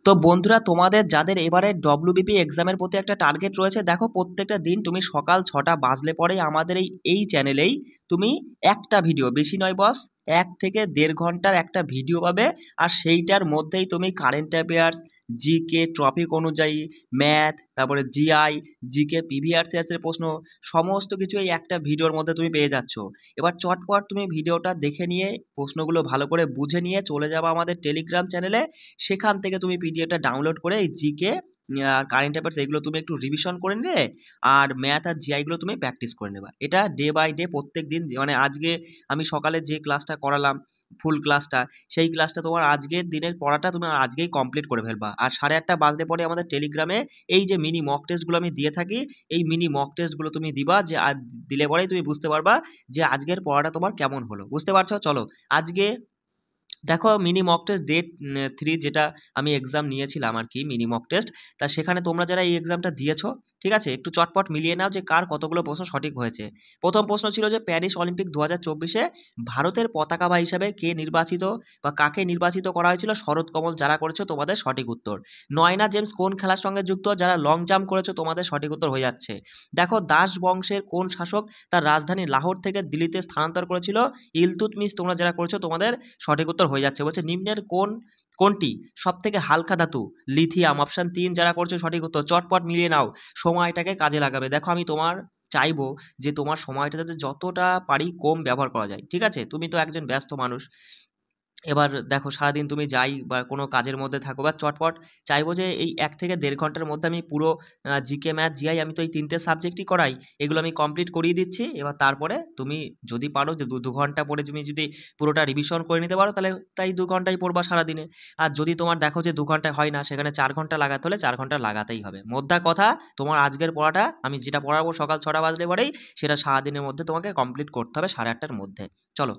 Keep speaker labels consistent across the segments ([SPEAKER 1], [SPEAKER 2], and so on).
[SPEAKER 1] তো বন্ধুরা, তোমাদের যাদের এবারে ডব্লিউবিপি এক্সামের প্রতি একটা টার্গেট রয়েছে, দেখো প্রত্যেকটা দিন তুমি সকাল 6টা বাজলে পরেই আমাদের এই চ্যানেলেই তুমি একটা ভিডিও, বেশি নয় বস, 1 থেকে 1.5 ঘন্টার একটা ভিডিও পাবে। আর সেইটার মধ্যেই তুমি কারেন্ট অ্যাফেয়ার্স, জিকে টপিক অনুযায়ী, ম্যাথ, তারপরে জিআই, জিকে প্রিভিয়াস ইয়ার্সের প্রশ্ন, সমস্ত কিছু এই একটা ভিডিওর মধ্যে তুমি পেয়ে যাচ্ছ। এবার চটপট তুমি ভিডিওটা দেখে নিয়ে প্রশ্নগুলো ভালো করে বুঝে নিয়ে চলে যাবে আমাদের টেলিগ্রাম চ্যানেলে। সেখান থেকে তুমি পিডিএফটা ডাউনলোড করে এই জিকে আর কারেন্ট অ্যাফেয়ার্স এগুলো তুমি একটু রিভিশন করে নিলে, আর ম্যাথ আর জিআই গুলো তুমি প্র্যাকটিস করে নেবা। এটা ডে বাই ডে প্রত্যেক দিন, মানে আজকে আমি সকালে যে ক্লাসটা করালাম ফুল ক্লাসটা, সেই ক্লাসটা তোমার আজকের দিনের পড়াটা তুমি আজকেই কমপ্লিট করে ফেলবা। আর 8:30 বাজলে পরে আমাদের টেলিগ্রামে এই যে মিনি মক টেস্টগুলো আমি দিয়ে থাকি, এই মিনি মক টেস্টগুলো তুমি দিবা, যে দিলে পরেই তুমি বুঝতে পারবা যে আজকের পড়াটা তোমার কেমন হলো। বুঝতে পারছো? চলো আজকে দেখো মিনি মক টেস্ট ডে 3, যেটা আমি এক্সাম নিয়েছিলাম আর কি, মিনি মক টেস্ট। তা সেখানে তোমরা যারা এই এক্সামটা দিয়েছো, ঠিক আছে, একটু চটপট মিলিয়ে নাও যে কার কতগুলো প্রশ্ন সঠিক হয়েছে। প্রথম প্রশ্ন ছিল যে প্যারিস অলিম্পিক 2024-এ ভারতের পতাকাবাহী হিসাবে কে নির্বাচিত বা কাকে নির্বাচিত করা হয়েছিল? শরৎ কমল। যারা করেছো তোমাদের সঠিক উত্তর। নয়না জেমস কোন খেলার সঙ্গে যুক্ত? যারা লং জাম্প করেছো তোমাদের সঠিক উত্তর হয়ে যাচ্ছে। দেখো দাস বংশের কোন শাসক তার রাজধানী লাহোর থেকে দিল্লিতে স্থানান্তর করেছিল? ইলতুৎমিশ। তোমরা যারা করেছো তোমাদের সঠিক উত্তর হয়ে যাচ্ছে। বলছে নিম্নের কোনটি সব থেকে হালকা ধাতু? লিথিয়াম। অপশন 3 যারা করছো সঠিক উত্তর। চটপট মিলিয়ে নাও, সময়টাকে কাজে লাগাবে। দেখো আমি তোমার চাইবো যে তোমার সময়টা যাতে যতটা পারি কম ব্যবহার করা যায়, ঠিক আছে? তুমি তো একজন ব্যস্ত মানুষ। এবার দেখো সারাদিন তুমি যাই বা কোনো কাজের মধ্যে থাকো, বা চটপট চাইবো যে এই 1 থেকে 1.5 ঘন্টার মধ্যে আমি পুরো জিকে ম্যাথ জিআই, আমি তো এই 3টে সাবজেক্টই করাই, এগুলো আমি কমপ্লিট করিয়ে দিচ্ছি। এবার তারপরে তুমি যদি পারো যে 2 ঘন্টা পরে তুমি যদি পুরোটা রিভিশন করে নিতে পারো, তাহলে তাই 2 ঘন্টাই পড়বা সারাদিনে। আর যদি তোমার দেখো যে 2 ঘন্টায় হয় না, সেখানে 4 ঘন্টা লাগাতে হলে 4 ঘন্টা লাগাতেই হবে। মোদ্দা কথা, তোমার আজকের পড়াটা আমি যেটা পড়াবো সকাল 6টা বাজলে পরেই, সেটা সারাদিনের মধ্যে তোমাকে কমপ্লিট করতে হবে 8:30-টার মধ্যে। চলো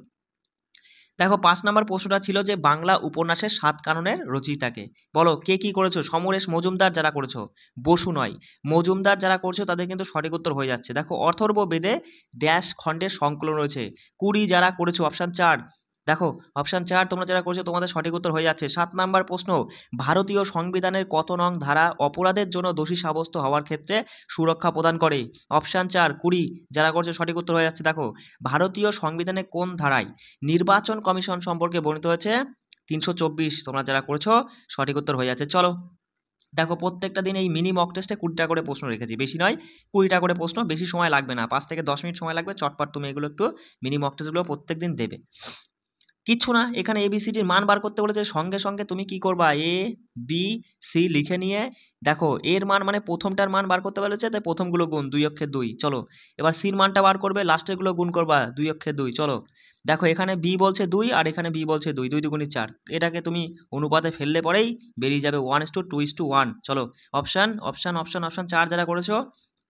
[SPEAKER 1] দেখো 5 নম্বর প্রশ্নটা ছিল যে বাংলা উপন্যাসের 7 কাননের রচয়িতাকে বলো। কে কি করেছো? সমরেশ মজুমদার যারা করেছো, বসু নয়, মজুমদার যারা করছো তাদের কিন্তু সঠিক উত্তর হয়ে যাচ্ছে। দেখো অথর্ব বেদে ড্যাশ খণ্ডের সংকলন রয়েছে। 20 যারা করেছো, অপশান 4। দেখো অপশান 4 তোমরা যারা করছো তোমাদের সঠিক উত্তর হয়ে যাচ্ছে। 7 নম্বর প্রশ্ন, ভারতীয় সংবিধানের কত নং ধারা অপরাধের জন্য দোষী সাব্যস্ত হওয়ার ক্ষেত্রে সুরক্ষা প্রদান করে? অপশান 4 20 যারা করছো সঠিক উত্তর হয়ে যাচ্ছে। দেখো ভারতীয় সংবিধানে কোন ধারায় নির্বাচন কমিশন সম্পর্কে বর্ণিত হয়েছে? 324। তোমরা যারা করেছো সঠিক উত্তর হয়ে যাচ্ছে। চলো দেখো প্রত্যেকটা দিন এই মিনি মক টেস্টে 20টা করে প্রশ্ন রেখেছি, বেশি নয়, 20টা করে প্রশ্ন। বেশি সময় লাগবে না, 5 থেকে 10 মিনিট সময় লাগবে। চটপট তুমি এগুলো একটু মিনি মক টেস্টগুলো প্রত্যেক দিন দেবে। কিচ্ছু না, এখানে এবিসিডির মান বার করতে বলেছে। সঙ্গে সঙ্গে তুমি কি করবা, এ বি সি লিখে নিয়ে দেখো এর মান মানে প্রথমটার মান বার করতে বলেছে, তাই প্রথমগুলো গুণ 2 অক্ষে 2। চলো এবার সির মানটা বার করবে, লাস্টেরগুলো গুণ করবা 2 অক্ষে 2। চলো দেখো এখানে বি বলছে 2 আর এখানে বি বলছে 2, 2 দুগুণে 4। এটাকে তুমি অনুপাতে ফেললে পরেই বেরিয়ে যাবে 1:2:1। চলো অপশান অপশান অপশান অপশান 4 যারা করেছো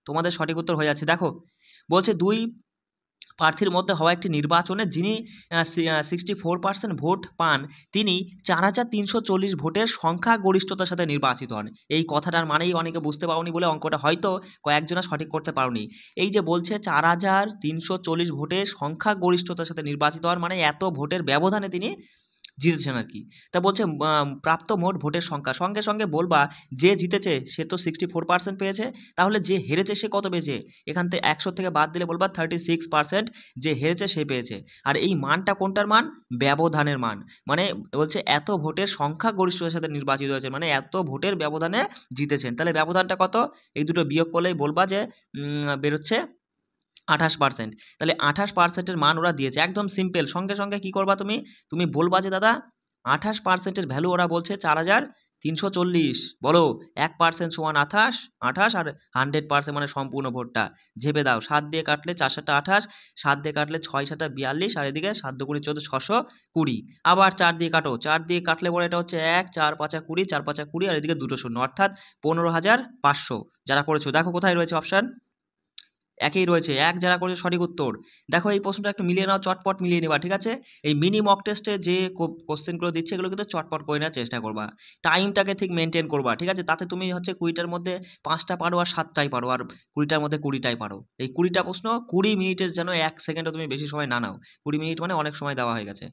[SPEAKER 1] তোমাদের সঠিক উত্তর হয়ে যাচ্ছে। দেখো বলছে 2 প্রার্থীর মধ্যে হওয়া একটি নির্বাচনে যিনি 64% ভোট পান, তিনি 4340 ভোটের সংখ্যাগরিষ্ঠতার সাথে নির্বাচিত হন। এই কথাটার মানেই অনেকে বুঝতে পারোনি বলে অঙ্কটা হয়তো কয়েকজনা সঠিক করতে পারোনি। এই যে বলছে 4340 ভোটের সংখ্যাগরিষ্ঠতার সাথে নির্বাচিত হন, মানে এত ভোটের ব্যবধানে তিনি জিতেছেন আর কি। তা বলছে প্রাপ্ত মোট ভোটের সংখ্যা, সঙ্গে সঙ্গে বলবা যে জিতেছে সে তো 64% পেয়েছে, তাহলে যে হেরেছে সে কত পেয়েছে? এখান থেকে 100 থেকে বাদ দিলে বলবা 36% যে হেরেছে সে পেয়েছে। আর এই মানটা কোনটার মান? ব্যবধানের মান। মানে বলছে এত ভোটের সংখ্যাগরিষ্ঠতার সাথে নির্বাচিত হয়েছে, মানে এত ভোটের ব্যবধানে জিতেছেন। তাহলে ব্যবধানটা কত? এই দুটো বিয়োগ করলেই বলবা যে বেরোচ্ছে 28%। তাহলে 28%-এর মান ওরা দিয়েছে, একদম সিম্পল। সঙ্গে সঙ্গে কি করবা তুমি? তুমি বলবা যে দাদা 28%-এর ভ্যালু ওরা বলছে 4340। বলো 1% সমান 28, 28 আর 100% মানে সম্পূর্ণ ভোটটা। ঝেপে দাও, 7 দিয়ে কাটলে 4 7 28, 7 দিয়ে কাটলে 6 7 42, আর এদিকে 7 2 14 620। আবার 4 দিয়ে কাটো, 4 দিয়ে কাটলে পরে এটা হচ্ছে 1 4 5 20, 4 5 20, আর এদিকে দুটো শূন্য, অর্থাৎ 15,500। যারা করেছো দেখো কোথায় রয়েছে অপশান, একই রয়েছে। 1 যারা করেছে সঠিক উত্তর। দেখো এই প্রশ্নটা একটু মিলিয়ে নাও, চটপট মিলিয়ে নেবা, ঠিক আছে? এই মিনি মক টেস্টে যে কোশ্চেনগুলো দিচ্ছে এগুলো কিন্তু চটপট করে নেওয়ার চেষ্টা করবা। টাইমটাকে ঠিক মেনটেন করবা, ঠিক আছে? তাতে তুমি হচ্ছে 20টার মধ্যে 5টা পারো আর 7টাই পারো, আর 20টার মধ্যে 20টাই পারো। এই 20টা প্রশ্ন 20 মিনিটের যেন 1 সেকেন্ডও তুমি বেশি সময় না নাও। 20 মিনিট মানে অনেক সময় দেওয়া হয়ে গেছে।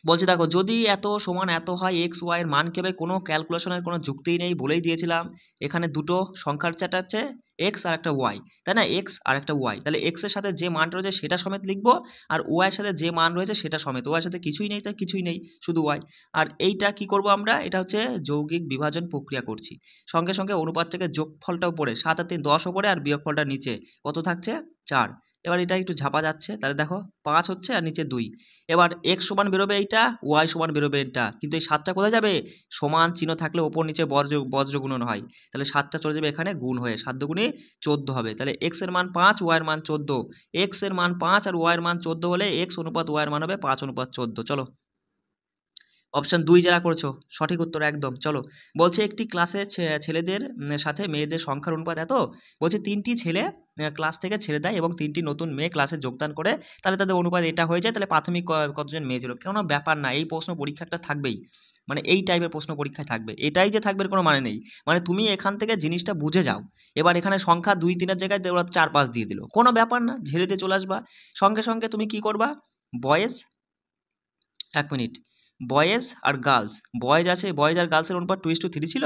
[SPEAKER 1] বলছি দেখো, যদি এত সমান এত হয় এক্স ওয়াই এর মান কেবে, কোনো ক্যালকুলেশনের কোনো যুক্তিই নেই, বলেই দিয়েছিলাম। এখানে দুটো সংখ্যার চারটা হচ্ছে এক্স আর একটা ওয়াই, তাই না? এক্স আর একটা ওয়াই, তাহলে এক্স এর সাথে যে মান রয়েছে সেটা সমেত লিখবো, আর ওয়াই এর সাথে যে মান রয়েছে সেটা সমেত। ওয়াই এর সাথে কিছুই নেই, তাই কিছুই নেই, শুধু ওয়াই। আর এইটা কি করব আমরা, এটা হচ্ছে যৌগিক বিভাজন প্রক্রিয়া করছি। সঙ্গে সঙ্গে অনুপাত থেকে যোগফলটা উপরে, 7 আর 3 10 উপরে, আর বিয়োগফলটা নিচে কত থাকছে 4। এবার এটা একটু ঝাপা যাচ্ছে, তাহলে দেখো 5 হচ্ছে আর নিচে 2। এবার এক্স সমান বেরোবে এইটা, ওয়াই সমান বেরোবে এটা, কিন্তু এই 7টা কোথায় যাবে? সমান চিহ্ন থাকলে ওপর নিচে বজ্র গুণন হয়, তাহলে 7টা চলে যাবে এখানে গুণ হয়ে, 7 দুগুণে 14 হবে। তাহলে এক্স এর মান 5, ওয়াই এর মান 14। এক্স এর মান 5 আর ওয়াই এর মান 14 হলে এক্স অনুপাত ওয়াই এর মান হবে 5:14। চলো, অপশন 2 যারা করেছো সঠিক উত্তর একদম। চলো, বলছে একটি ক্লাসে ছেলেদের সাথে মেয়েদের সংখ্যার অনুপাত এত। বলছে 3টি ছেলে ক্লাস থেকে ছেড়ে দেয় এবং 3টি নতুন মেয়ে ক্লাসে যোগদান করে, তাহলে তাদের অনুপাত এটা হয়ে যায়। তাহলে প্রাথমিক কতজন মেয়ে ছিল? কোনো ব্যাপার না, এই প্রশ্ন পরীক্ষা একটা থাকবেই, মানে এই টাইপের প্রশ্ন পরীক্ষায় থাকবে, এটাই যে থাকবে কোনো মানে নেই। মানে তুমি এখান থেকে জিনিসটা বুঝে যাও। এবার এখানে সংখ্যা 2-3 জায়গায় ওরা 4-5 দিয়ে দিল, কোনো ব্যাপার না, ঝেড়ে দিয়ে চলে আসবা। সঙ্গে সঙ্গে তুমি কি করবা, বয়েজ, 1 মিনিট, বয়েজ আর গার্লস, বয়েজ আছে, বয়েজ আর গার্লসের অনুপাত 2:3 ছিল।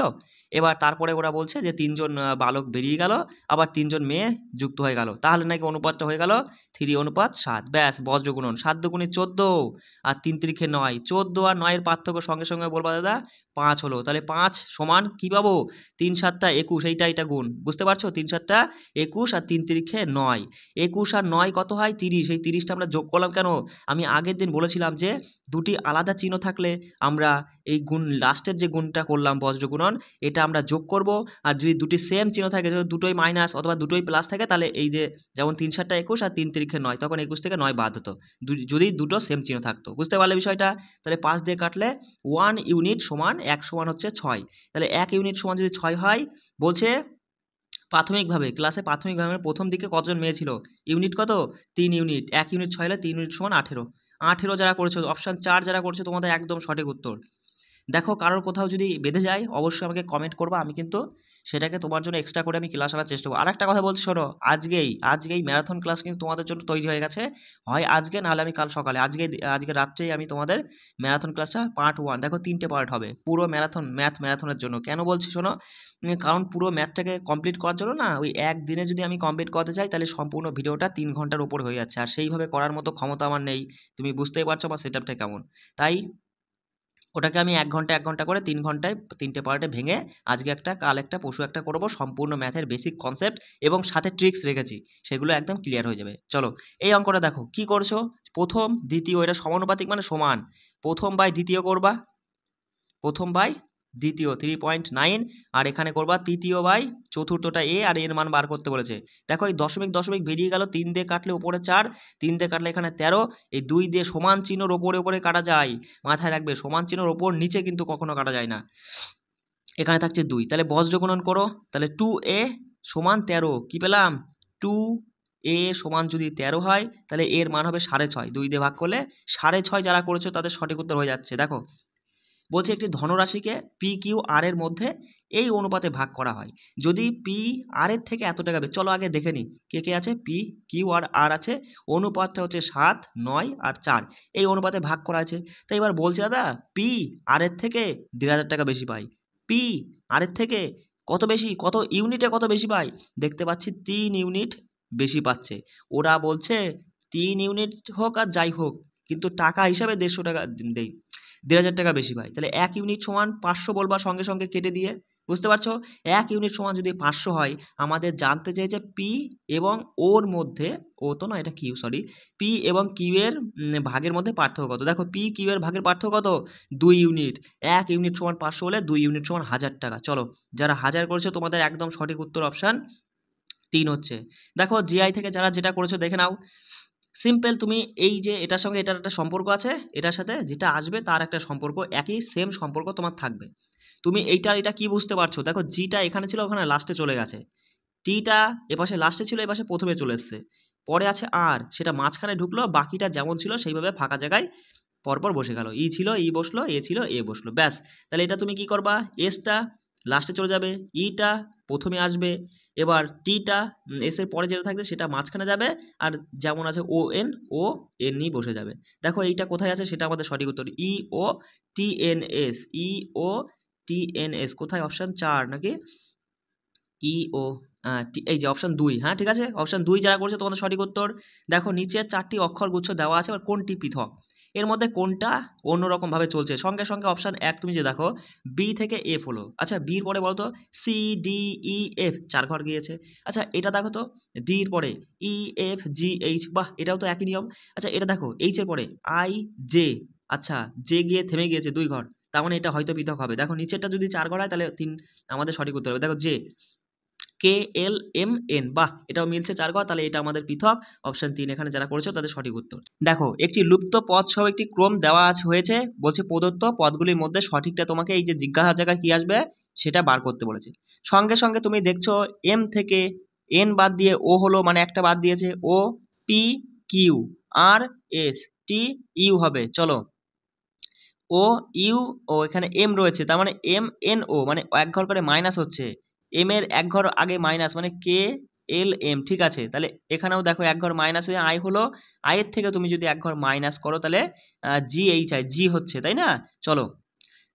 [SPEAKER 1] এবার তারপরে ওরা বলছে যে 3জন বালক বেরিয়ে গেল, আবার 3জন মেয়ে যুক্ত হয়ে গেল, তাহলে নাকি অনুপাতটা হয়ে গেল 3:7। ব্যাস, বজ্রগুণন, 7 দুগুণে 14 আর 3 তিরিখে 9, 14 আর 9 এর পার্থক্য সঙ্গে সঙ্গে বলবা দাদা 5 হলো। তাহলে 5 সমান কি পাবো, 3 7টা 21, এইটা গুণ, বুঝতে পারছো? 3 7টা 21 আর 3 তিরিখে 9, 21 আর 9 কত হয় 30, এই 30টা আমরা যোগ করলাম কেন? আমি আগের দিন বলেছিলাম যে দুটি আলাদা চিহ্ন থাকলে আমরা এই গুণ, লাস্টের যে গুণটা করলাম বজ্রগুণন, এটা আমরা যোগ করব। আর যদি দুটি সেম চিহ্ন থাকে, দুটোই মাইনাস অথবা দুটোই প্লাস থাকে, তাহলে এই যে যেমন 3 7টা 21 আর 3 তিরিখে 9, তখন 21 থেকে 9 বাদ হতো যদি দুটো সেম চিহ্ন থাকতো। বুঝতে পারলে বিষয়টা? তাহলে 5 দিয়ে কাটলে 1 ইউনিট সমান 1 সমান হচ্ছে 6, তাহলে 1 ইউনিট সমান যদি 6 হয়, বলছে প্রাথমিকভাবে ক্লাসে প্রাথমিকভাবে প্রথম দিকে কতজন মেয়ে ছিল? ইউনিট কত? 3 ইউনিট, 1 ইউনিট 6 হলে 3 ইউনিট সমান 18। 18 যারা করেছো, অপশান 4 যারা করেছো, তোমাদের একদম সঠিক উত্তর। দেখো, কারোর কোথাও যদি বেঁধে যায় অবশ্যই আমাকে কমেন্ট করবা, আমি কিন্তু সেটাকে তোমার জন্য এক্সট্রা করে আমি ক্লাস আনার চেষ্টা করবো। আর একটা কথা বলছি, শোনো, আজকেই ম্যারাথন ক্লাস কিন্তু তোমাদের জন্য তৈরি হয়ে গেছে, হয় আজকে নাহলে আমি কাল সকালে, আজকে রাত্রেই আমি তোমাদের ম্যারাথন ক্লাসটা পার্ট 1, দেখো 3টে পার্ট হবে পুরো ম্যারাথনের জন্য। কেন বলছি শোনো, কারণ পুরো ম্যাথটাকে কমপ্লিট করার জন্য না, ওই একদিনে যদি আমি কমপ্লিট করতে চাই তাহলে সম্পূর্ণ ভিডিওটা 3 ঘন্টার উপর হয়ে যাচ্ছে, আর সেইভাবে করার মতো ক্ষমতা আমার নেই। তুমি বুঝতেই পারছো আমার সেটআপটা কেমন। তাই ওটাকে আমি 1 ঘন্টা করে 3 ঘন্টায় 3টে পার্টে ভেঙে আজকে একটা, কাল একটা, পরশু একটা করবো, সম্পূর্ণ ম্যাথের বেসিক কনসেপ্ট এবং সাথে ট্রিক্স রেখেছি, সেগুলো একদম ক্লিয়ার হয়ে যাবে। চলো, এই অঙ্কটা দেখো কি করছো, প্রথম দ্বিতীয়, এটা সমানুপাতিক মানে সমান, প্রথম বাই দ্বিতীয় করবা, প্রথম বাই দ্বিতীয় 3.9, আর এখানে করবা তৃতীয় বাই চতুর্থটা এ, আর এর মান বার করতে বলেছে। দেখো এই দশমিক দশমিক বেরিয়ে গেল, 3 দিয়ে কাটলে উপরে 4, 3 দিয়ে কাটলে এখানে 13, এই 2 দিয়ে সমান চিহ্নর ওপরে কাটা যায়, মাথায় রাখবে, সমান চিহ্নর ওপর নিচে কিন্তু কখনো কাটা যায় না। এখানে থাকছে 2, তাহলে বজ্রগুণন করো, তাহলে 2a সমান 13, কি পেলাম 2a সমান যদি 13 হয়, তাহলে এর মান হবে 6.5, 2 দিয়ে ভাগ করলে 6.5। যারা করেছো তাদের সঠিক উত্তর হয়ে যাচ্ছে। দেখো, বলছে একটি ধনরাশিকে পি কিউ আর এর মধ্যে এই অনুপাতে ভাগ করা হয়, যদি পি আর এর থেকে এত টাকা চলো আগে দেখে নিই কে কে আছে, পি কিউ আর আর আছে, অনুপাতটা হচ্ছে 7, 9 আর 4, এই অনুপাতে ভাগ করা আছে। তাই এবার বলছে দাদা পি আর এর থেকে 1,500 টাকা বেশি পাই, পি আর এর থেকে কত বেশি, কত ইউনিটে কত বেশি পাই, দেখতে পাচ্ছি 3 ইউনিট বেশি পাচ্ছে। ওরা বলছে 3 ইউনিট হোক আর যাই হোক, কিন্তু টাকা হিসাবে 150 টাকা দেই, 1,500 টাকা বেশি পাই। তাহলে 1 ইউনিট সমান 500 বলবা সঙ্গে সঙ্গে কেটে দিয়ে, বুঝতে পারছো? 1 ইউনিট সমান যদি 500 হয়, আমাদের জানতে চাই যে পি এবং ওর মধ্যে, ও তো না এটা কিউ, সরি, পি এবং কিউ এর ভাগের মধ্যে পার্থক্য কত। দেখো পি কিউ এর ভাগের পার্থক্য কত, 2 ইউনিট, 1 ইউনিট সমান 500 হলে 2 ইউনিট সমান 1000 টাকা। চলো, যারা 1000 করেছো তোমাদের একদম সঠিক উত্তর অপশান 3 হচ্ছে। দেখো জিআই থেকে যারা যেটা করেছো দেখে নাও, সিম্পল, তুমি এই যে এটার সঙ্গে এটার একটা সম্পর্ক আছে, এটার সাথে যেটা আসবে তার একটা সম্পর্ক, একই সেম সম্পর্ক তোমার থাকবে। তুমি এটা কি বুঝতে পারছো? দেখো জিটা এখানে ছিল, ওখানে লাস্টে চলে গেছে, টিটা এপাশে লাস্টে ছিল, এপাশে প্রথমে চলে এসছে, পরে আছে আর, সেটা মাঝখানে ঢুকলো, বাকিটা যেমন ছিল সেইভাবে ফাঁকা জায়গায় পরপর বসে গেল, ই ছিল ই বসলো, এ ছিল এ বসলো, ব্যাস। তাহলে এটা তুমি কি করবা, এসটা লাস্টে চলে যাবে, ইটা প্রথমে আসবে, এবার টিটা এসের পরে যেটা থাকছে সেটা মাঝখানে যাবে, আর যেমন আছে ও এন নিয়ে বসে যাবে। দেখো এইটা কোথায় আছে সেটা আমাদের সঠিক উত্তর, ই ও টি এন এস, ই ও টি এন এস কোথায়, অপশান 4 নাকি ই ও এই যে অপশান 2, হ্যাঁ ঠিক আছে, অপশান 2 যারা করেছে তোমাদের সঠিক উত্তর। দেখো নিচে 4টি অক্ষর গুচ্ছ দেওয়া আছে, এবার কোনটি পৃথক, এর মধ্যে কোনটা অন্যরকমভাবে চলছে। সঙ্গে সঙ্গে অপশান 1 তুমি যে দেখো বি থেকে এফ হলো, আচ্ছা বির পরে বলো তো সি ডি ই এফ 4 ঘর গিয়েছে। আচ্ছা এটা দেখো তো ডির পরে ই এফ জি এইচ, বাহ এটাও তো একই নিয়ম। আচ্ছা এটা দেখো এইচের পরে আই জে, আচ্ছা জে গিয়ে থেমে গিয়েছে 2 ঘর, তার মানে এটা হয়তো পৃথক হবে। দেখো নিচেরটা যদি 4 ঘর হয় তাহলে 3 আমাদের সঠিক উত্তর হবে। দেখো J K L M N, বাহ এটাও মিলছে 4 ঘর, তাহলে এটা আমাদের পৃথক, অপশন 3 এখানে যারা করেছো তাদের সঠিক উত্তর। দেখো একটি লুপ্ত পদ সহ একটি ক্রম দেওয়া হয়েছে, বলছে প্রদত্ত পদগুলির মধ্যে সঠিকটা তোমাকে এই যে জিজ্ঞাসার জায়গায় কি আসবে সেটা বার করতে বলেছে। সঙ্গে সঙ্গে তুমি দেখছো এম থেকে এন বাদ দিয়ে ও হলো, মানে একটা বাদ দিয়েছে, ও P Q R S T you হবে। চলো ও ইউ ও এখানে এম রয়েছে, তার মানে এম এন ও, মানে এক ঘর করে মাইনাস হচ্ছে, এম এর এক ঘর আগে মাইনাস, মানে কে এল এম, ঠিক আছে। তাহলে এখানেও দেখো এক ঘর মাইনাস হয়ে আই হলো, আয়ের থেকে তুমি যদি এক ঘর মাইনাস করো তাহলে জি এইচ আই জি হচ্ছে, তাই না। চলো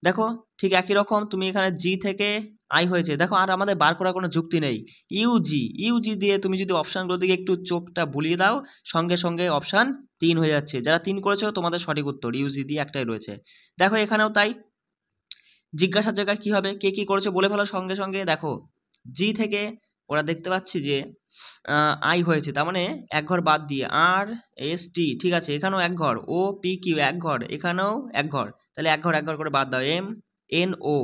[SPEAKER 1] দেখো ঠিক একই রকম তুমি এখানে জি থেকে আই হয়েছে, দেখো আর আমাদের বার করার কোনো যুক্তি নেই। ইউজি দিয়ে তুমি যদি অপশানগুলোর দিকে একটু চোখটা বুলিয়ে দাও, সঙ্গে সঙ্গে অপশান 3 হয়ে যাচ্ছে। যারা 3 করেছো তোমাদের সঠিক উত্তর ইউজি দিয়ে একটাই রয়েছে। দেখো এখানেও তাই, জিজ্ঞাসার জায়গায় কি হবে, কে কি করেছো বলে ফেলো সঙ্গে সঙ্গে। দেখো জি থেকে ওরা দেখতে পাচ্ছি যে আই হয়েছে, তার মানে এক ঘর বাদ দিয়ে আর এস টি, ঠিক আছে এখানেও এক ঘর, ও পি কিউ এক ঘর, এখানেও এক ঘর, তাহলে এক ঘর করে বাদ দাও, M N O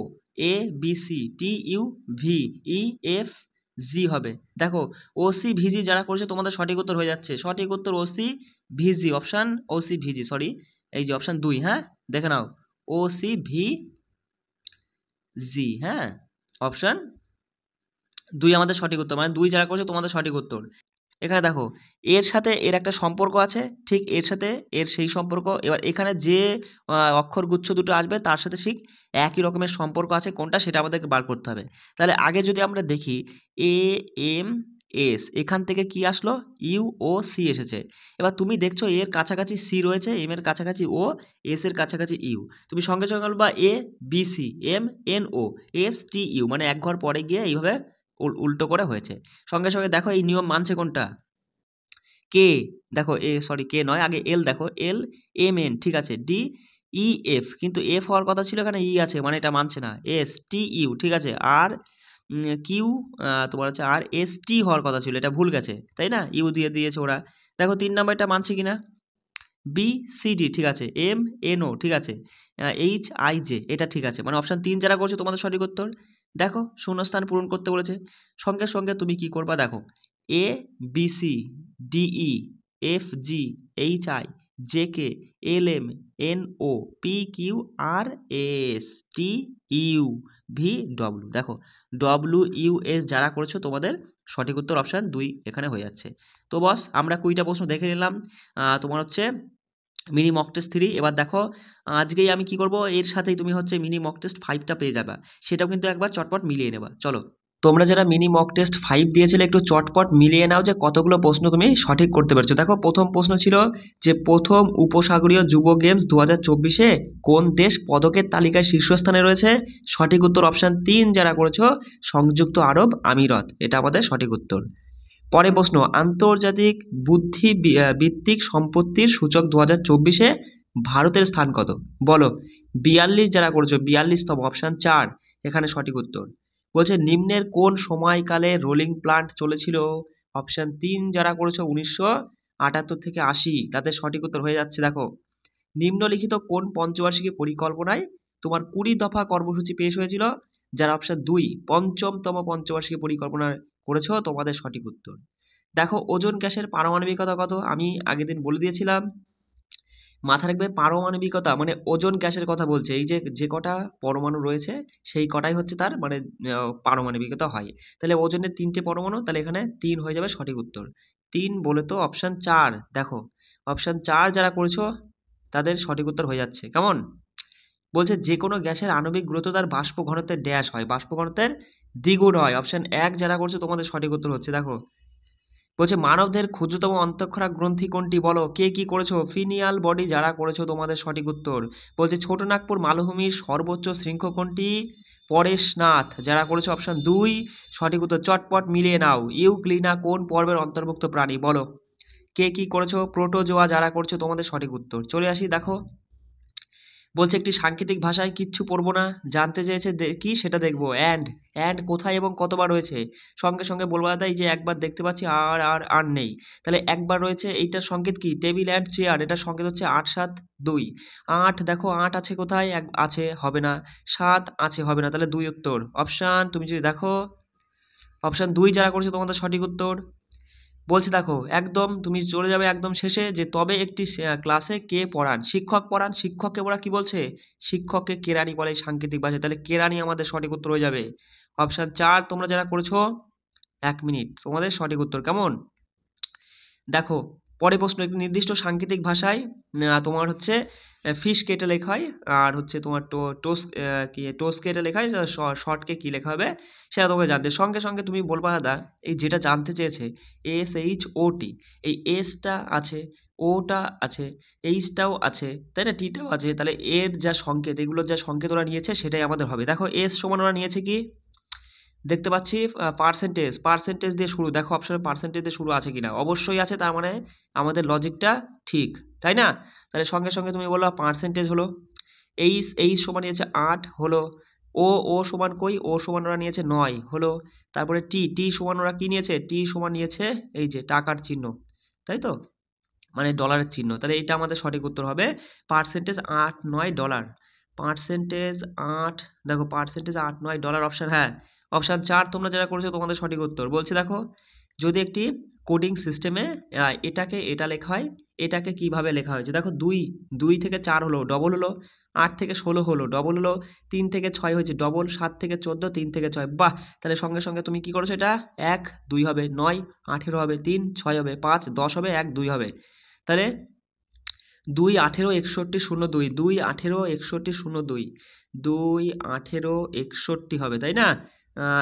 [SPEAKER 1] A B C T U V E F G হবে। দেখো ও সি ভিজি যারা করেছে তোমাদের সঠিক উত্তর হয়ে যাচ্ছে, সঠিক উত্তর ও সি ভিজি, অপশান ও সি ভিজি, সরি এই যে অপশান 2, হ্যাঁ দেখে নাও ও সি ভি জি, হ্যাঁ অপশান 2 আমাদের সঠিক উত্তর, মানে 2 যারা করেছে তোমাদের সঠিক উত্তর। এখানে দেখো এর সাথে এর একটা সম্পর্ক আছে, ঠিক এর সাথে এর সেই সম্পর্ক, এবার এখানে যে অক্ষর গুচ্ছ দুটো আসবে তার সাথে ঠিক একই রকমের সম্পর্ক আছে, কোনটা সেটা আমাদেরকে বার করতে হবে। তাহলে আগে যদি আমরা দেখি এ এম এস, এখান থেকে কি আসলো ইউ ও সি এসেছে, এবার তুমি দেখছো এর কাছাকাছি সি রয়েছে, এম এর কাছাকাছি ও, এস এর কাছাকাছি ইউ, তুমি সঙ্গে সঙ্গে বলবা A B C M N O S T U, মানে এক ঘর পরে গিয়ে এইভাবে উল্টো করে হয়েছে। সঙ্গে সঙ্গে দেখো এই নিয়ম মানছে কোনটা, কে, দেখো এ সরি কে নয়, আগে এল, দেখো এল এম এন, ঠিক আছে ডি ই এফ, কিন্তু এফ হওয়ার কথা ছিল, এখানে ই আছে মানে এটা মানছে না, এস টি ইউ, ঠিক আছে আর কিউ তোমার হচ্ছে আর এস টি হওয়ার কথা ছিল, এটা ভুল গেছে তাই না, ইউ দিয়ে দিয়েছে ওরা। দেখো 3 নাম্বারটা মানছে কিনা, বি সি ডি, ঠিক আছে এম এন ও, ঠিক আছে এইচ আই জে, এটা ঠিক আছে, মানে অপশান 3 যারা করছে তোমাদের সঠিক উত্তর। দেখো শূন্যস্থান পূরণ করতে বলেছে, সঙ্গে সঙ্গে তুমি কি করবা, দেখো A B C D E F G H I J K L M N O P Q R S T U V W, দেখো ডব্লু ইউ এস যারা করেছো তোমাদের সঠিক উত্তর অপশান 2 এখানে হয়ে যাচ্ছে। তো বস আমরা 20টা প্রশ্ন দেখে নিলাম, তোমার হচ্ছে মিনি মক টেস্ট 3। এবার দেখো আজকেই আমি কি করব, এর সাথেই তুমি হচ্ছে মিনি মক টেস্ট 5টা পেয়ে যাবা, সেটাও কিন্তু একবার চটপট মিলিয়ে নেবা। চলো তোমরা যারা মিনি মক টেস্ট 5 দিয়েছিলে একটু চটপট মিলিয়ে নাও যে কতগুলো প্রশ্ন তুমি সঠিক করতে পারছো। দেখো প্রথম প্রশ্ন ছিল যে প্রথম উপসাগরীয় যুব গেমস 2024-এ কোন দেশ পদকের তালিকায় শীর্ষস্থানে রয়েছে, সঠিক উত্তর অপশান 3 যারা করেছো সংযুক্ত আরব আমিরাত, এটা আমাদের সঠিক উত্তর। পরের প্রশ্ন, আন্তর্জাতিক বুদ্ধি ভিত্তিক সম্পত্তির সূচক 2024-এ ভারতের স্থান কত, বলো 42 যারা করেছো 42তম, অপশান 4 এখানে সঠিক উত্তর। বলছে নিম্নের কোন সময়কালে রোলিং প্লান্ট চলেছিল, অপশান 3 যারা করেছো 1978 থেকে 80, তাদের সঠিক উত্তর হয়ে যাচ্ছে। দেখো নিম্নলিখিত কোন পঞ্চবার্ষিকী পরিকল্পনায় তোমার 20 দফা কর্মসূচি পেশ হয়েছিল, যারা অপশান 2 পঞ্চমতম পঞ্চবার্ষিকী পরিকল্পনা করেছো তোমাদের সঠিক উত্তর। দেখো ওজোন গ্যাসের পারমাণবিকতা কত, আমি আগের দিন বলে দিয়েছিলাম, মাথা রাখবে পারমাণবিকতা মানে ওজোন গ্যাসের কথা বলছে, এই যে যে কটা পরমাণু রয়েছে সেই কটাই হচ্ছে তার মানে পারমাণবিকতা হয়। তাহলে ওজনের 3টে পরমাণু, তাহলে এখানে 3 হয়ে যাবে সঠিক উত্তর। 3 বলে তো অপশান 4, দেখো অপশান 4 যারা করেছো তাদের সঠিক উত্তর হয়ে যাচ্ছে। কেমন, বলছে যে কোনো গ্যাসের আণবিক গুরুত্ব তার বাষ্প ঘনত্বের ড্যাশ হয়, বাষ্প ঘনত্বের দ্বিগুণ হয়। অপশন 1 যারা করছো তোমাদের সঠিক উত্তর হচ্ছে। দেখো বলছে মানবদের ক্ষুদ্রতম অন্তঃক্ষরা গ্রন্থি কোনটি বলো। কে কি করেছো? ফিনিয়াল বডি যারা করেছো তোমাদের সঠিক উত্তর। বলছে ছোটনাগপুর মালভূমির সর্বোচ্চ শৃঙ্গ কোনটি? পরেশনাথ যারা করেছো অপশন 2 সঠিক উত্তর। চটপট মিলিয়ে নাও, ইউক্লিনা কোন পর্বের অন্তর্ভুক্ত প্রাণী বলো। কে কি করেছো? প্রোটোজোয়া যারা করছো তোমাদের সঠিক উত্তর। চলে আসি, দেখো বলছে একটি সাংকেতিক ভাষায় কিচ্ছু পড়বো না, জানতে চেয়েছে কি সেটা দেখবো। অ্যান্ড কোথায় এবং কতবার রয়েছে? সঙ্গে সঙ্গে বলবো দাদা এই যে একবার দেখতে পাচ্ছি আর আর আর নেই, তাহলে একবার রয়েছে। এইটার সংকেত কি? টেবিল অ্যান্ড চেয়ার, এটার সংকেত হচ্ছে 8 7 2। 8 দেখো 8 আছে কোথায়? আছে, হবে না। 7 আছে, হবে না, তাহলে 2 উত্তর। অপশান তুমি যদি দেখো অপশান 2 যারা করছে তোমাদের সঠিক উত্তর। বলছে দেখো একদম তুমি চলে যাবে একদম শেষে, যে তবে একটি ক্লাসে কে পড়ান? শিক্ষক পড়ান। শিক্ষককে ওরা কি বলছে? শিক্ষককে কেরানি বলে সাংকেতিক ভাষায়, তাহলে কেরানি আমাদের সঠিক উত্তর হয়ে যাবে। অপশান 4 তোমরা যারা করেছো 1 মিনিট তোমাদের সঠিক উত্তর। কেমন? দেখো পরে প্রশ্ন, একটি নির্দিষ্ট সাংকেতিক ভাষায় তোমার হচ্ছে ফিশ কেটে লেখা হয়, আর হচ্ছে তোমার টোস কেটে লেখা হয়, শর্টকে কী লেখা হবে সেটা তোমাকে জানতে। সঙ্গে সঙ্গে তুমি বলবা দাদা এই যেটা জানতে চেয়েছে SHOT, এই এসটা আছে, ওটা আছে, এইচটাও আছে, তাই না, টিটাও আছে, তাহলে এর যা সংকেত, এগুলোর যা সংকেত ওরা নিয়েছে সেটাই আমাদের হবে। দেখো এস সমান ওরা নিয়েছে কি দেখতে পাচ্ছি? পার্সেন্টেজ দিয়ে শুরু। দেখো অপশনে পার্সেন্টেজ দিয়ে শুরু আছে কিনা, অবশ্যই আছে, তার মানে আমাদের লজিকটা ঠিক, তাই না? তাহলে সঙ্গে সঙ্গে তুমি বললো পার্সেন্টেজ হলো। এইচ সমান নিয়েছে 8 হলো। ও সমান কই? ও সমান ওরা নিয়েছে 9 হলো। তারপরে টি সমান ওরা কি নিয়েছে? টি সমান নিয়েছে এই যে টাকার চিহ্ন, তাই তো, মানে ডলারের চিহ্ন। তাহলে এটা আমাদের সঠিক উত্তর হবে। পার্সেন্টেজ 8 9 ডলার, পার্সেন্টেজ 8, দেখো পার্সেন্টেজ 8 9 ডলার। অপশান হ্যাঁ অপশান 4 তোমরা যারা করেছো তোমাদের সঠিক উত্তর। বলছে দেখো যদি একটি কোডিং সিস্টেমে এটাকে এটা লেখা হয়, এটাকে কিভাবে লেখা হয়েছে? দেখো 2 থেকে 4 হলো ডবল হলো, 8 থেকে 16 হলো ডবল হলো, 3 থেকে 6 হয়েছে ডবল, 7 থেকে 14, 3 থেকে 6। বাহ, তাহলে সঙ্গে সঙ্গে তুমি কি করেছো? এটা 1 2 হবে, 9 18 হবে, 3 6 হবে, 5 10 হবে, 1 2 হবে। তাহলে 2 18 61 02, 2 18 61 02, 2 18 61 হবে, তাই না?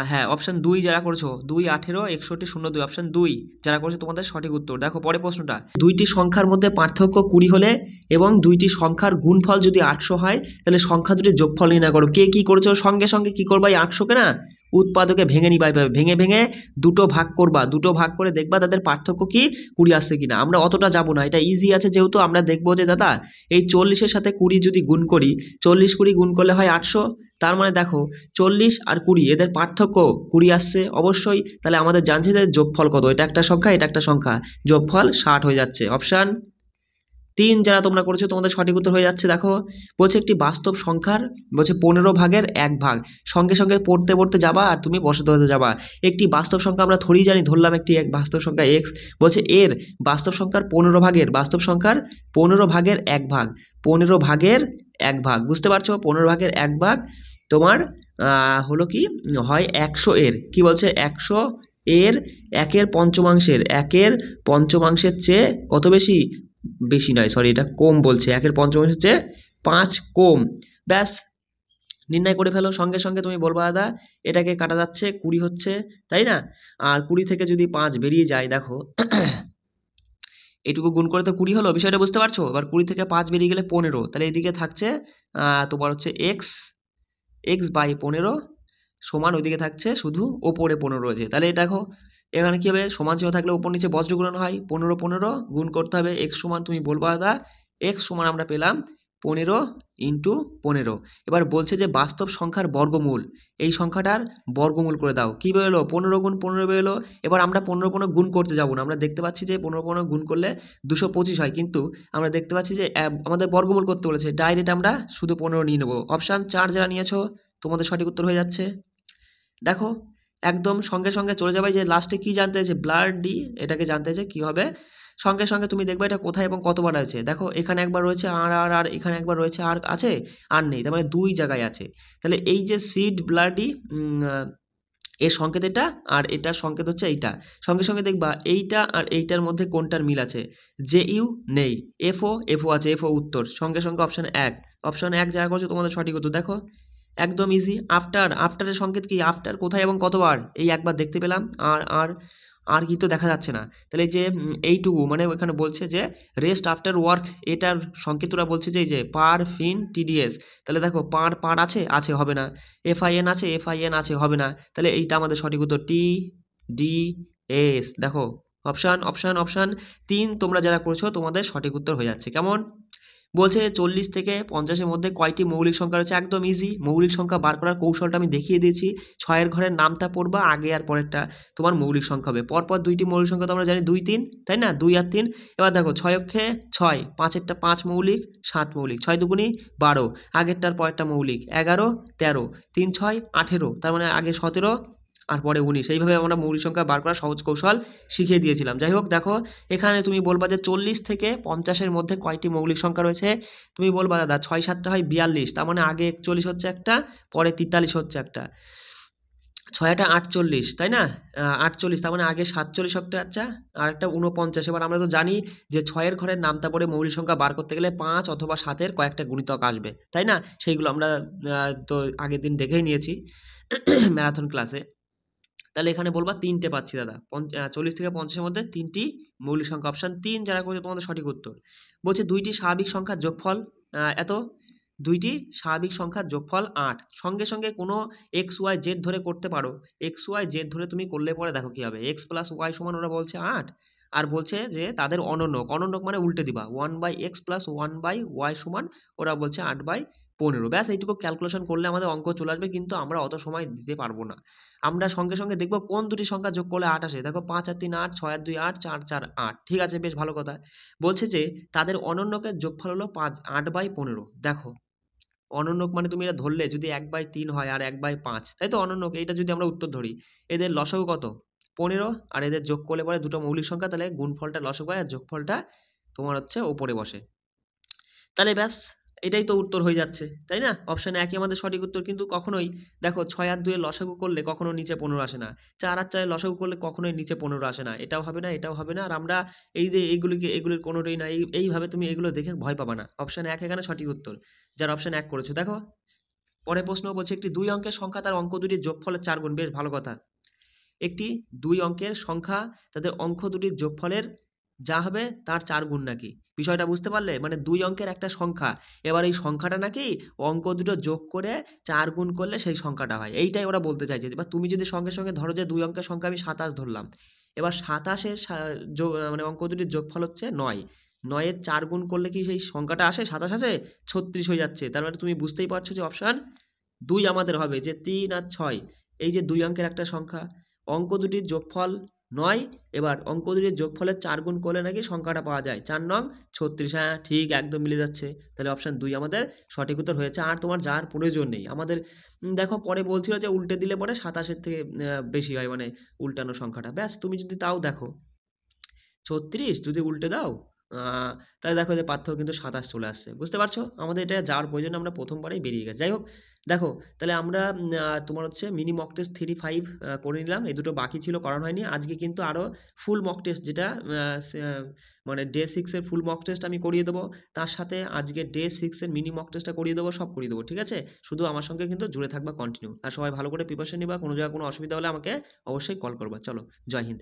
[SPEAKER 1] হ্যাঁ অপশান 2 যারা করেছো 2 18 61 02, অপশান 2 যারা করেছো তোমাদের সঠিক উত্তর। দেখো পরে প্রশ্নটা, দুইটি সংখ্যার মধ্যে পার্থক্য 20 হলে এবং দুইটি সংখ্যার গুণফল যদি 800 হয় তাহলে সংখ্যা দুটির যোগফল নির্ণয় করো। কে কি করেছো? সঙ্গে সঙ্গে কি করবা? এই 800কে না উৎপাদকে ভেঙে নিবা, ভেঙে ভেঙে দুটো ভাগ করবা, দুটো ভাগ করে দেখবা তাদের পার্থক্য কি 20 আসছে কিনা। আমরা অতটা যাবো না, এটা ইজি আছে যেহেতু। আমরা দেখবো যে দাদা এই 40-এর সাথে 20 যদি গুণ করি, 40 20 গুণ করলে হয় 800, তার মানে দেখো 40 আর 20 এদের পার্থক্য 20 আসছে অবশ্যই। তাহলে আমাদের জানছে যে যোগফল কত, এটা একটা সংখ্যা এটা একটা সংখ্যা, যোগফল 60 হয়ে যাচ্ছে। অপশান 3 যারা তোমরা করেছো তোমাদের সঠিক উত্তর হয়ে যাচ্ছে। দেখো বলছে একটি বাস্তব সংখ্যার বলছে 15 ভাগের 1 ভাগ, সঙ্গে সঙ্গে পড়তে পড়তে যাবা আর তুমি বসাতে হতে যাবা। একটি বাস্তব সংখ্যা আমরা থোড়ি জানি, ধরলাম একটি এক বাস্তব সংখ্যা x, বলছে এর বাস্তব সংখ্যার 15 ভাগের, বাস্তব সংখ্যার 15 ভাগের 1 ভাগ, 15 ভাগের 1 ভাগ, বুঝতে পারছো? 15 ভাগের 1 ভাগ তোমার হলো কি হয় 100 এর, কি বলছে 100 এর 1-এর পঞ্চমাংশের, 1-এর পঞ্চমাংশের চেয়ে কত বেশি? বেশি নয়, সরি এটা কম বলছে, 1-এর পঞ্চমাংশের চেয়ে 5 কম। ব্যাস নির্ণয় করে ফেলো। সঙ্গে সঙ্গে তুমি বলবা দাদা এটাকে কাটা যাচ্ছে 20 হচ্ছে, তাই না? আর 20 থেকে যদি 5 বেরিয়ে যায়, দেখো এটুকু গুণ করে তো 20 হলো, বিষয়টা বুঝতে পারছো? এবার 20 থেকে 5 বেরিয়ে গেলে 15, তাহলে এইদিকে থাকছে তোমার হচ্ছে x বাই 15 সমান, ওইদিকে থাকছে শুধু ওপরে 15 রয়েছে। তাহলে দেখো এখানে কী হবে? সমান চিহ্ন থাকলে ওপর নিচে বজ্র গুণন হয়, 15 15 গুণ করতে হবে x সমান, তুমি বলবা দাদা x সমান আমরা পেলাম 15 ইন্টু 15। এবার বলছে যে বাস্তব সংখ্যার বর্গমূল, এই সংখ্যাটার বর্গমূল করে দাও। কী বেরোলো? 15 গুণ 15 বেরোলো। এবার আমরা 15 15 গুণ করতে যাবো না, আমরা দেখতে পাচ্ছি যে 15 15 গুণ করলে 225 হয়, কিন্তু আমরা দেখতে পাচ্ছি যে আমাদের বর্গমূল করতে বলেছে, ডাইরেক্ট আমরা শুধু 15 নিয়ে নেবো। অপশান 4 যারা নিয়েছো তোমাদের সঠিক উত্তর হয়ে যাচ্ছে। দেখো একদম সঙ্গে সঙ্গে চলে যাবে যে লাস্টে কি জানতে চাইছে, ব্লাড ডি, এটাকে জানতে চাইছে কী হবে। সঙ্গে সঙ্গে তুমি দেখবে এটা কোথায় এবং কতবার রয়েছে। দেখো এখানে একবার রয়েছে আর আর আর, এখানে একবার রয়েছে আর আছে আর নেই, তার মানে 2 জায়গায় আছে। তাহলে এই যে সিড ব্লাডি এর সংকেত এটা আর এটার সংকেত হচ্ছে এইটা। সঙ্গে সঙ্গে দেখবা এইটা আর এইটার মধ্যে কোনটার মিল আছে। জে ইউ নেই, এফও আছে, এফও উত্তর। সঙ্গে সঙ্গে অপশন এক যারা করছো তোমাদের সঠিক উত্তর। দেখো একদম ইজি। আফটারের সংকেত কি? আফটার কোথায় এবং কতবার? এই একবার দেখতে পেলাম। আর কিন্তু দেখা যাচ্ছে না। তাহলে এই যে এইটুকু মানে ওখানে বলছে যে রেস্ট আফটার ওয়ার্ক, এটার সংকেত ওরা বলছে যে এই যে পার ফিন টিডিএস। তাহলে দেখো পার আছে হবে না, এফআইএন আছে হবে না। তাহলে এইটা আমাদের সঠিক উত্তর, টি ডি এস। দেখো অপশান 3 তোমরা যারা করেছো তোমাদের সঠিক উত্তর হয়ে যাচ্ছে। কেমন বলছে 40 থেকে 50-এর মধ্যে কয়টি মৌলিক সংখ্যা রয়েছে? একদম ইজি। মৌলিক সংখ্যা বার করার কৌশলটা আমি দেখিয়ে দিয়েছি। 6-এর ঘরের নামটা পড়বা, আগে আর পরেরটা তোমার মৌলিক সংখ্যা হবে। পরপর দুইটি মৌলিক সংখ্যা তো আমরা জানি 2 3, তাই না? 2 আর 3। এবার দেখো 6 অক্ষে 6, 5-এরটা 5 মৌলিক, 7 মৌলিক, 6 দুগুণি 12, আগেরটার পরেরটা মৌলিক, 11 13, 3 6 18, তার মানে আগে 17 আর পরে 19। এইভাবে আমরা মৌলিক সংখ্যা বার করার সহজ কৌশল শিখিয়ে দিয়েছিলাম। যাই হোক, দেখো এখানে তুমি বলবা যে 40 থেকে 50-এর মধ্যে কয়টি মৌলিক সংখ্যা রয়েছে? তুমি বলবা দাদা 6 7টা হয় 42, তার মানে আগে 41 হচ্ছে একটা, পরে 43 হচ্ছে একটা, 6টা 48, তাই না? 48, তার মানে আগে 47 একটা, আচ্ছা, আর একটা 49। এবার আমরা তো জানি যে 6-এর ঘরের নামতা পড়ে মৌলিক সংখ্যা বার করতে গেলে 5 অথবা 7-এর কয়েকটা গুণিতক আসবে, তাই না? সেইগুলো আমরা তো আগের দিন দেখেই নিয়েছি ম্যারাথন ক্লাসে। তাহলে এখানে বলবা 3টে পাচ্ছি দাদা। 40 থেকে 50-এর মধ্যে 3টি মৌলিক সংখ্যা। অপশান 3 যারা করেছে তোমাদের সঠিক উত্তর। বলছে 2টি স্বাভাবিক সংখ্যার যোগফল এত, 2টি স্বাভাবিক সংখ্যার যোগফল 8। সঙ্গে সঙ্গে কোনো এক্স ওয়াই জেড ধরে করতে পারো। এক্স ওয়াই জেড ধরে তুমি করলে পরে দেখো কী হবে। এক্স প্লাস ওয়াই সমান ওরা বলছে 8, আর বলছে যে তাদের অনন্যক মানে উল্টে দিবা, 1/x প্লাস 1/y সমান ওরা বলছে 8/15। ব্যাস এইটুকু ক্যালকুলেশন করলে আমাদের অঙ্ক চলে আসবে, কিন্তু আমরা অত সময় দিতে পারবো না। আমরা সঙ্গে সঙ্গে দেখব কোন দুটি সংখ্যা যোগ করলে 8 আসে। দেখো 5 আর 3 8, 6 আর 2 8, 4 4 8। ঠিক আছে, বেশ ভালো কথা। বলছে যে তাদের অনন্যকের যোগফল হলো 8/15। দেখো অনন্যক মানে তুমি এটা ধরলে যদি 1/3 হয় আর 1/5, তাই তো অনন্যক। এইটা যদি আমরা উত্তর ধরি, এদের লসাগু কত? 15, আর এদের যোগ করলে পরে দুটো মৌলিক সংখ্যা, তাহলে গুণফলটা লসাগু হয় আর যোগফলটা তোমার হচ্ছে ওপরে বসে। তাহলে ব্যাস এটাই তো উত্তর হয়ে যাচ্ছে, তাই না? অপশান একই আমাদের সঠিক উত্তর। কিন্তু কখনোই দেখো 6 আর 2 এর লসাগু করলে কখনো নিচে 15 আসে না, 4 আর 4 এর লসাগু করলে কখনোই নিচে 15 আসে না। এটাও হবে না, এটাও হবে না। আর আমরা এই যে এগুলির কোনোটাই না, এইভাবে তুমি এগুলো দেখে ভয় পাবা না। অপশান 1 এখানে সঠিক উত্তর, যারা অপশান 1 করেছো। দেখো পরের প্রশ্ন বলছে একটি 2 অঙ্কের সংখ্যা তার অঙ্ক দুটির যোগফলের 4 গুণ। বেশ ভালো কথা। একটি 2 অঙ্কের সংখ্যা তাদের অঙ্ক দুটির যোগফলের যা হবে তার 4 গুণ নাকি? বিষয়টা বুঝতে পারলে? মানে 2 অঙ্কের একটা সংখ্যা, এবার এই সংখ্যাটা নাকি অঙ্ক দুটো যোগ করে 4 গুণ করলে সেই সংখ্যাটা হয়। এইটাই ওরা বলতে চাইছে। এবার তুমি যদি সঙ্গে সঙ্গে ধরো যে 2 অঙ্কের সংখ্যা আমি 27 ধরলাম, এবার 27-এর মানে অঙ্ক দুটির যোগফল হচ্ছে 9, 9-এর 4 গুণ করলে কি সেই সংখ্যাটা আসে? 27 আসে? 36 হয়ে যাচ্ছে। তার মানে তুমি বুঝতেই পারছো যে অপশান 2 আমাদের হবে, যে 3 আর 6 এই যে 2 অঙ্কের একটা সংখ্যা, অঙ্ক দুটির যোগফল 9, এবার অঙ্ক দুটির যোগফলের 4 গুণ করলে নাকি সংখ্যাটা পাওয়া যায়। 4 নং 36। হ্যাঁ ঠিক, একদম মিলে যাচ্ছে। তাহলে অপশান 2 আমাদের সঠিক উত্তর হয়েছে। আর তোমার যার প্রয়োজন নেই আমাদের। দেখো পরে বলছিল যে উল্টে দিলে পরে 27-এর থেকে বেশি হয়, মানে উল্টানো সংখ্যাটা। ব্যাস তুমি যদি তাও দেখো 36 যদি উল্টে দাও, তাহলে দেখো যে পার্থক্য কিন্তু 27 চলে আসছে। বুঝতে পারছো? আমাদের এটা যাওয়ার প্রয়োজনে আমরা প্রথমবারেই বেরিয়ে গেছে। যাই হোক, দেখো তাহলে আমরা তোমার হচ্ছে মিনি মক টেস্ট 3 5 করে নিলাম। এই দুটো বাকি ছিল, করানো হয়নি। আজকে কিন্তু আরও ফুল মক টেস্ট, যেটা মানে ডে 6-এর ফুল মক টেস্ট আমি করিয়ে দেবো, তার সাথে আজকে ডে 6-এর মিনি মক টেস্টটা করিয়ে দেবো, সব করিয়ে দেবো। ঠিক আছে? শুধু আমার সঙ্গে কিন্তু জুড়ে থাকবা কন্টিনিউ। আর সবাই ভালো করে প্রিপারেশন নিবা। কোনো জায়গায় কোনো অসুবিধা হলে আমাকে অবশ্যই কল করবা। চলো, জয় হিন্দ।